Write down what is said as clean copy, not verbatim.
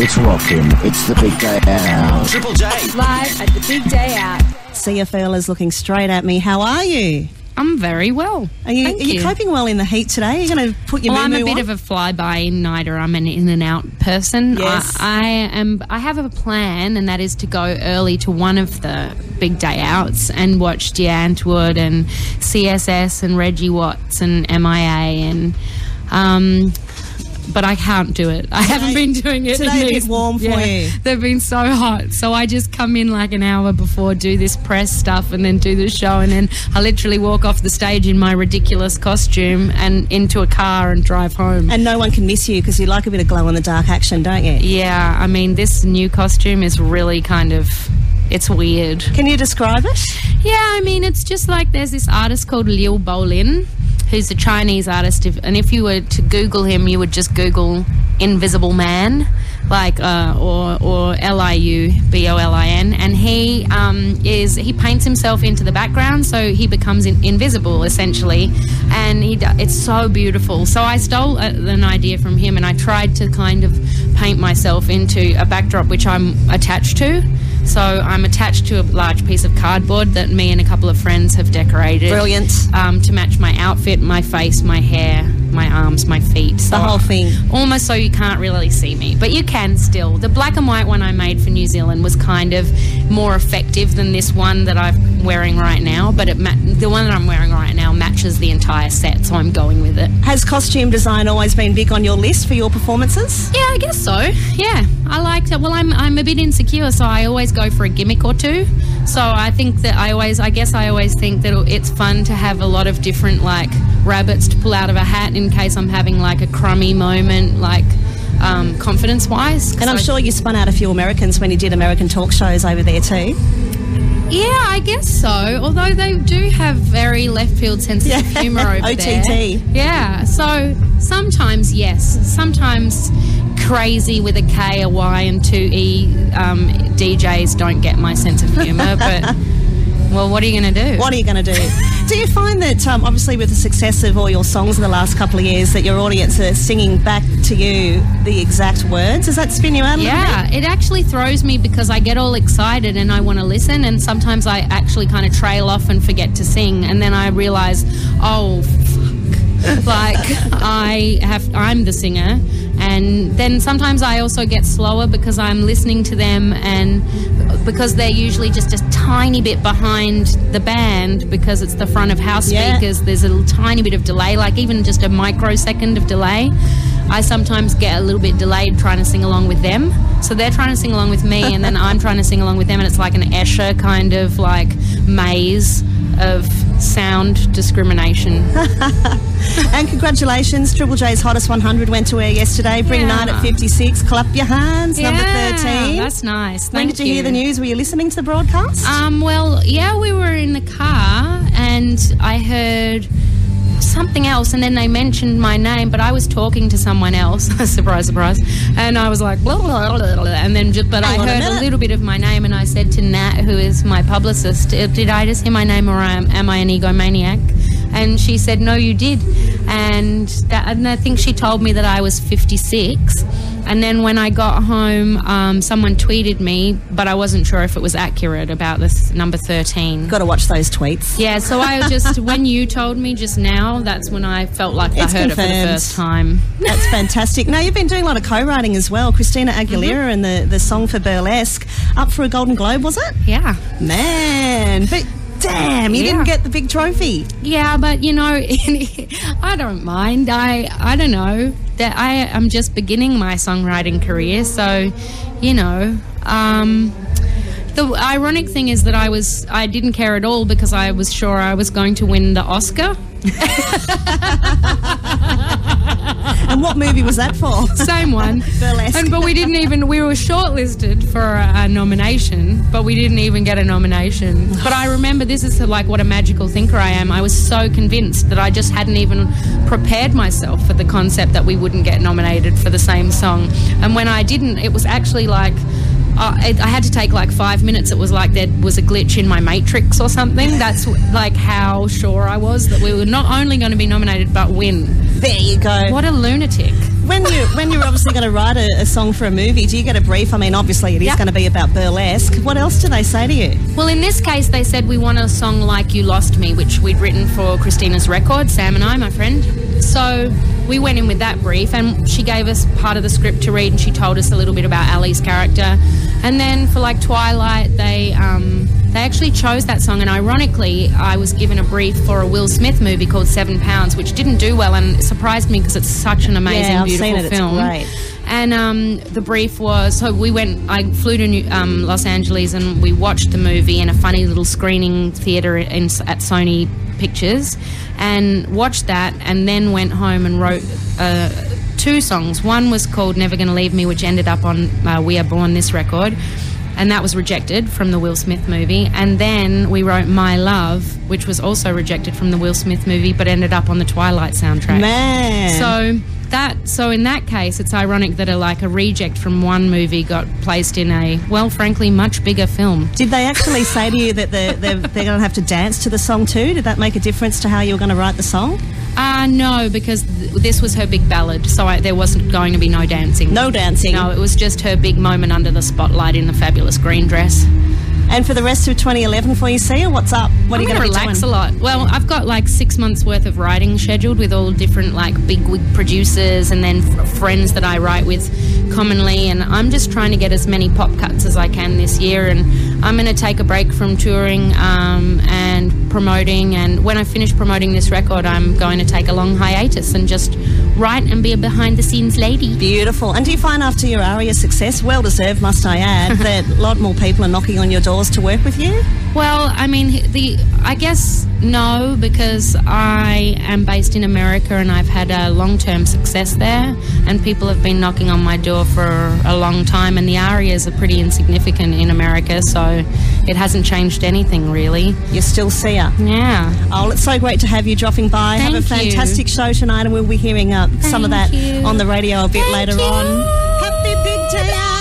It's rocking. It's the big day out. Triple J. Live at the big day out. CFL is looking straight at me. How are you? I'm very well. Are you coping well in the heat today? Are you going to put your I'm a moo-moo bit on? of a fly-by-nighter. I'm an in-and-out person. Yes. I have a plan, and that is to go early to one of the big day outs and watch D'Antwoord and CSS and Reggie Watts and MIA and... but I can't do it. I haven't been doing it. Today a bit warm for you. They've been so hot. So I just come in like an hour before, do this press stuff and then do the show, and then I literally walk off the stage in my ridiculous costume and into a car and drive home. And no one can miss you because you like a bit of glow-in-the-dark action, don't you? Yeah, I mean, this new costume is really kind of... It's weird. Can you describe it? Yeah, I mean, it's just like there's this artist called Liu Bolin, who's a Chinese artist, and if you were to Google him, you would just Google Invisible Man, like or Liubolin, and he paints himself into the background, so he becomes invisible essentially, and it's so beautiful. So I stole an idea from him, and I tried to kind of paint myself into a backdrop which I'm attached to. So I'm attached to a large piece of cardboard that me and a couple of friends have decorated. Brilliant. To match my outfit, my face, my hair, my arms, my feet. So The whole thing. Almost so you can't really see me, but you can still. The black and white one I made for New Zealand was kind of more effective than this one that I'm wearing right now, but the one that I'm wearing right now matches the entire set, so I'm going with it. Has costume design always been big on your list for your performances? Yeah, I guess so. Yeah, I liked it. Well, I'm a bit insecure, so I always go for a gimmick or two. So I think that I always think that it's fun to have a lot of different like rabbits to pull out of a hat in case I'm having like a crummy moment, like confidence-wise. And I'm sure you spun out a few Americans when you did American talk shows over there too. Yeah, I guess so. Although they do have very left field sense of humour over OTT. there. Yeah, so sometimes yes, sometimes crazy with a K, a Y and two E DJs don't get my sense of humour, but well, what are you going to do? What are you going to do? Do you find that obviously with the success of all your songs in the last couple of years that your audience are singing back to you the exact words? Does that spin you out a little bit? Yeah, it actually throws me because I get all excited and I want to listen, and sometimes I actually kind of trail off and forget to sing, and then I realise, oh, fuck, like I'm the singer. And then sometimes I also get slower because I'm listening to them, and because they're usually just a tiny bit behind the band because it's the front of house speakers. There's a little tiny bit of delay, like even just a microsecond of delay. I sometimes get a little bit delayed trying to sing along with them. So they're trying to sing along with me and then I'm trying to sing along with them, and it's like an Escher kind of like maze of sound discrimination. And congratulations, Triple J's Hottest 100 went to air yesterday. Bring Night at 56. Clap your hands. Number 13. That's nice. When Thank did you hear the news? Were you listening to the broadcast? Well, yeah, we were in the car and I heard something else, and then they mentioned my name, but I was talking to someone else. Surprise, surprise. And I was like, blah, blah, blah, blah, and then but I heard a little bit of my name, and I said to Nat, who is my publicist, did I just hear my name, or am I an egomaniac? And she said, no, you did. And I think she told me that I was 56. And then when I got home, someone tweeted me, but I wasn't sure if it was accurate about this number 13. Got to watch those tweets. Yeah, so I just, when you told me just now, that's when I felt like I heard it for the first time. That's fantastic. Now, you've been doing a lot of co-writing as well. Christina Aguilera and the song for Burlesque. Up for a Golden Globe, was it? Yeah. Man, but... Damn, you didn't get the big trophy. Yeah, but you know, I don't mind. I don't know. That I'm just beginning my songwriting career, so you know. The ironic thing is that I didn't care at all because I was sure I was going to win the Oscar. And what movie was that for? Same one. Burlesque. But we were shortlisted for a nomination, but we didn't even get a nomination. But I remember, this is like what a magical thinker I am. I was so convinced that I just hadn't even prepared myself for the concept that we wouldn't get nominated for the same song. And when I didn't, it was actually like, I had to take like 5 minutes. It was like there was a glitch in my matrix or something. That's like how sure I was that we were not only going to be nominated but win. There you go. What a lunatic. when you're obviously going to write a song for a movie, do you get a brief? I mean, obviously it is going to be about burlesque. What else do they say to you? Well, in this case, they said we want a song like You Lost Me, which we'd written for Christina's record, Sam and I, my friend. So we went in with that brief, and she gave us part of the script to read, and she told us a little bit about Ali's character. And then for like Twilight, they actually chose that song, and ironically, I was given a brief for a Will Smith movie called 7 Pounds, which didn't do well, and it surprised me because it's such an amazing, beautiful film. It's great. And the brief was, so I flew to Los Angeles, and we watched the movie in a funny little screening theatre at Sony Pictures, and watched that, and then went home and wrote 2 songs. One was called Never Gonna Leave Me, which ended up on We Are Born, this record, and that was rejected from the Will Smith movie. And then we wrote My Love, which was also rejected from the Will Smith movie, but ended up on the Twilight soundtrack. Man. So in that case, it's ironic that a reject from one movie got placed in a, well, frankly, much bigger film. Did they actually say to you that they're going to have to dance to the song too? Did that make a difference to how you were going to write the song? No, because this was her big ballad, so there wasn't going to be no dancing. No dancing? No, it was just her big moment under the spotlight in the fabulous green dress. And for the rest of 2011 for you, Sia, what's up? What are you going to relax a lot. Well, I've got 6 months worth of writing scheduled with all different big wig producers, and then friends that I write with commonly, and I'm just trying to get as many pop cuts as I can this year, and I'm going to take a break from touring and promoting, and when I finish promoting this record, I'm going to take a long hiatus and just write and be a behind-the-scenes lady. Beautiful. And do you find after your ARIA success, well-deserved must I add, that a lot more people are knocking on your doors to work with you? Well, I mean, I guess no, because I am based in America and I've had a long-term success there, and people have been knocking on my door for a long time, and the ARIAs are pretty insignificant in America, so it hasn't changed anything really. You're still Sia. Yeah. Oh, it's so great to have you dropping by. Thank have a fantastic you. show tonight, and we'll be hearing some of that you. on the radio a bit Thank later you. on. Happy Big Day Out.